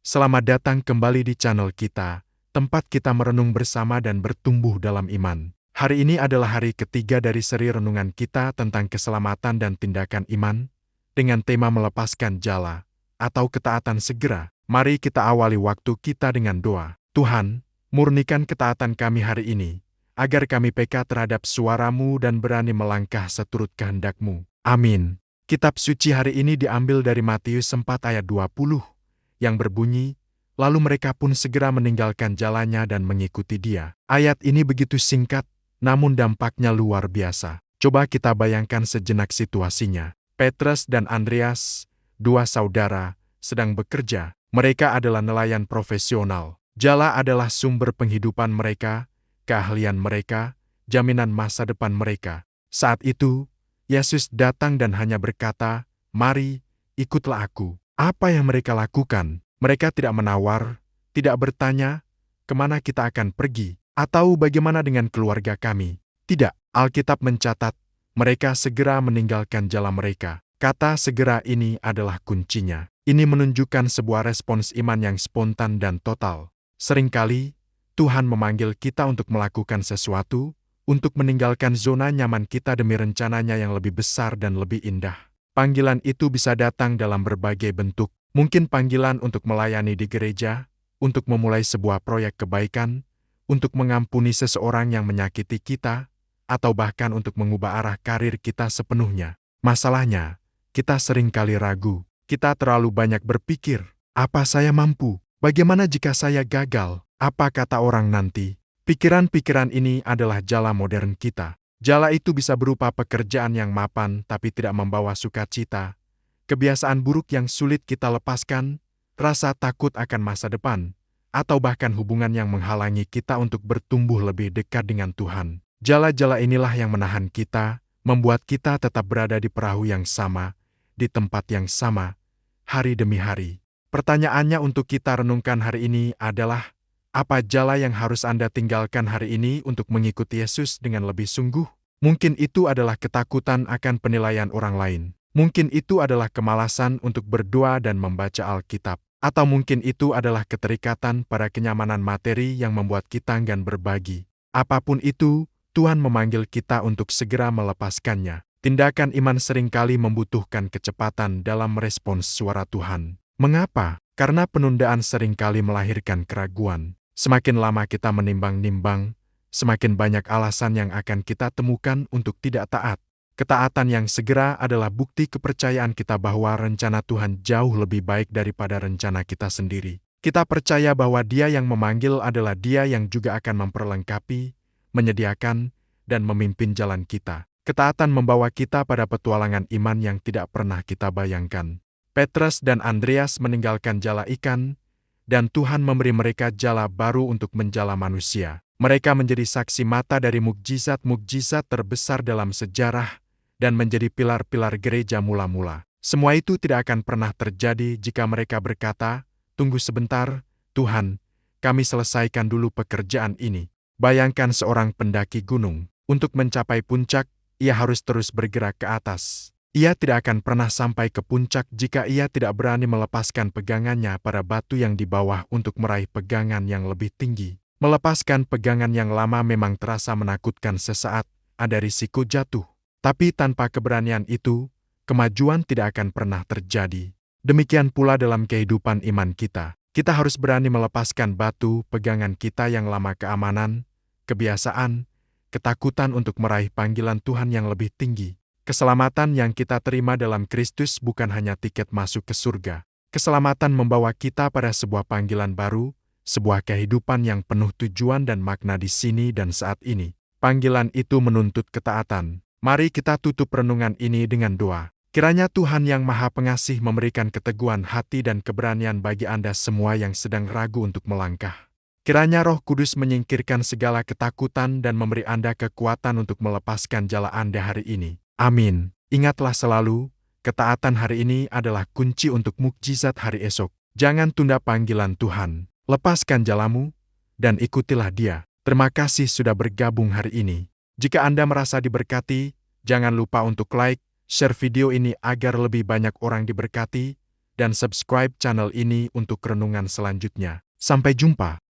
Selamat datang kembali di channel kita, tempat kita merenung bersama dan bertumbuh dalam iman. Hari ini adalah hari ketiga dari seri renungan kita tentang keselamatan dan tindakan iman, dengan tema melepaskan jala, atau ketaatan segera. Mari kita awali waktu kita dengan doa. Tuhan, murnikan ketaatan kami hari ini, agar kami peka terhadap suara-Mu dan berani melangkah seturut kehendak-Mu. Amin. Kitab suci hari ini diambil dari Matius 4 ayat 20. Yang berbunyi, lalu mereka pun segera meninggalkan jalannya dan mengikuti dia. Ayat ini begitu singkat, namun dampaknya luar biasa. Coba kita bayangkan sejenak situasinya. Petrus dan Andreas, dua saudara, sedang bekerja. Mereka adalah nelayan profesional. Jala adalah sumber penghidupan mereka, keahlian mereka, jaminan masa depan mereka. Saat itu, Yesus datang dan hanya berkata, "Mari, ikutlah aku." Apa yang mereka lakukan? Mereka tidak menawar, tidak bertanya, kemana kita akan pergi, atau bagaimana dengan keluarga kami. Tidak, Alkitab mencatat, mereka segera meninggalkan jalan mereka. Kata segera ini adalah kuncinya. Ini menunjukkan sebuah respons iman yang spontan dan total. Seringkali, Tuhan memanggil kita untuk melakukan sesuatu, untuk meninggalkan zona nyaman kita demi rencananya yang lebih besar dan lebih indah. Panggilan itu bisa datang dalam berbagai bentuk. Mungkin panggilan untuk melayani di gereja, untuk memulai sebuah proyek kebaikan, untuk mengampuni seseorang yang menyakiti kita, atau bahkan untuk mengubah arah karir kita sepenuhnya. Masalahnya, kita seringkali ragu. Kita terlalu banyak berpikir, apa saya mampu? Bagaimana jika saya gagal? Apa kata orang nanti? Pikiran-pikiran ini adalah jala modern kita. Jala itu bisa berupa pekerjaan yang mapan tapi tidak membawa sukacita, kebiasaan buruk yang sulit kita lepaskan, rasa takut akan masa depan, atau bahkan hubungan yang menghalangi kita untuk bertumbuh lebih dekat dengan Tuhan. Jala-jala inilah yang menahan kita, membuat kita tetap berada di perahu yang sama, di tempat yang sama, hari demi hari. Pertanyaannya untuk kita renungkan hari ini adalah, apa jala yang harus Anda tinggalkan hari ini untuk mengikuti Yesus dengan lebih sungguh? Mungkin itu adalah ketakutan akan penilaian orang lain. Mungkin itu adalah kemalasan untuk berdoa dan membaca Alkitab. Atau mungkin itu adalah keterikatan pada kenyamanan materi yang membuat kita enggan berbagi. Apapun itu, Tuhan memanggil kita untuk segera melepaskannya. Tindakan iman seringkali membutuhkan kecepatan dalam merespons suara Tuhan. Mengapa? Karena penundaan seringkali melahirkan keraguan. Semakin lama kita menimbang-nimbang, semakin banyak alasan yang akan kita temukan untuk tidak taat. Ketaatan yang segera adalah bukti kepercayaan kita bahwa rencana Tuhan jauh lebih baik daripada rencana kita sendiri. Kita percaya bahwa Dia yang memanggil adalah Dia yang juga akan memperlengkapi, menyediakan, dan memimpin jalan kita. Ketaatan membawa kita pada petualangan iman yang tidak pernah kita bayangkan. Petrus dan Andreas meninggalkan jala ikan, dan Tuhan memberi mereka jala baru untuk menjala manusia. Mereka menjadi saksi mata dari mukjizat-mukjizat terbesar dalam sejarah dan menjadi pilar-pilar gereja mula-mula. Semua itu tidak akan pernah terjadi jika mereka berkata, "Tunggu sebentar, Tuhan, kami selesaikan dulu pekerjaan ini." Bayangkan seorang pendaki gunung. Untuk mencapai puncak, ia harus terus bergerak ke atas. Ia tidak akan pernah sampai ke puncak jika ia tidak berani melepaskan pegangannya pada batu yang di bawah untuk meraih pegangan yang lebih tinggi. Melepaskan pegangan yang lama memang terasa menakutkan sesaat, ada risiko jatuh. Tapi tanpa keberanian itu, kemajuan tidak akan pernah terjadi. Demikian pula dalam kehidupan iman kita. Kita harus berani melepaskan batu pegangan kita yang lama, keamanan, kebiasaan, ketakutan untuk meraih panggilan Tuhan yang lebih tinggi. Keselamatan yang kita terima dalam Kristus bukan hanya tiket masuk ke surga. Keselamatan membawa kita pada sebuah panggilan baru, sebuah kehidupan yang penuh tujuan dan makna di sini dan saat ini. Panggilan itu menuntut ketaatan. Mari kita tutup renungan ini dengan doa. Kiranya Tuhan yang Maha Pengasih memberikan keteguhan hati dan keberanian bagi Anda semua yang sedang ragu untuk melangkah. Kiranya Roh Kudus menyingkirkan segala ketakutan dan memberi Anda kekuatan untuk melepaskan jala Anda hari ini. Amin. Ingatlah selalu, ketaatan hari ini adalah kunci untuk mukjizat hari esok. Jangan tunda panggilan Tuhan. Lepaskan jalamu, dan ikutilah Dia. Terima kasih sudah bergabung hari ini. Jika Anda merasa diberkati, jangan lupa untuk like, share video ini agar lebih banyak orang diberkati, dan subscribe channel ini untuk renungan selanjutnya. Sampai jumpa.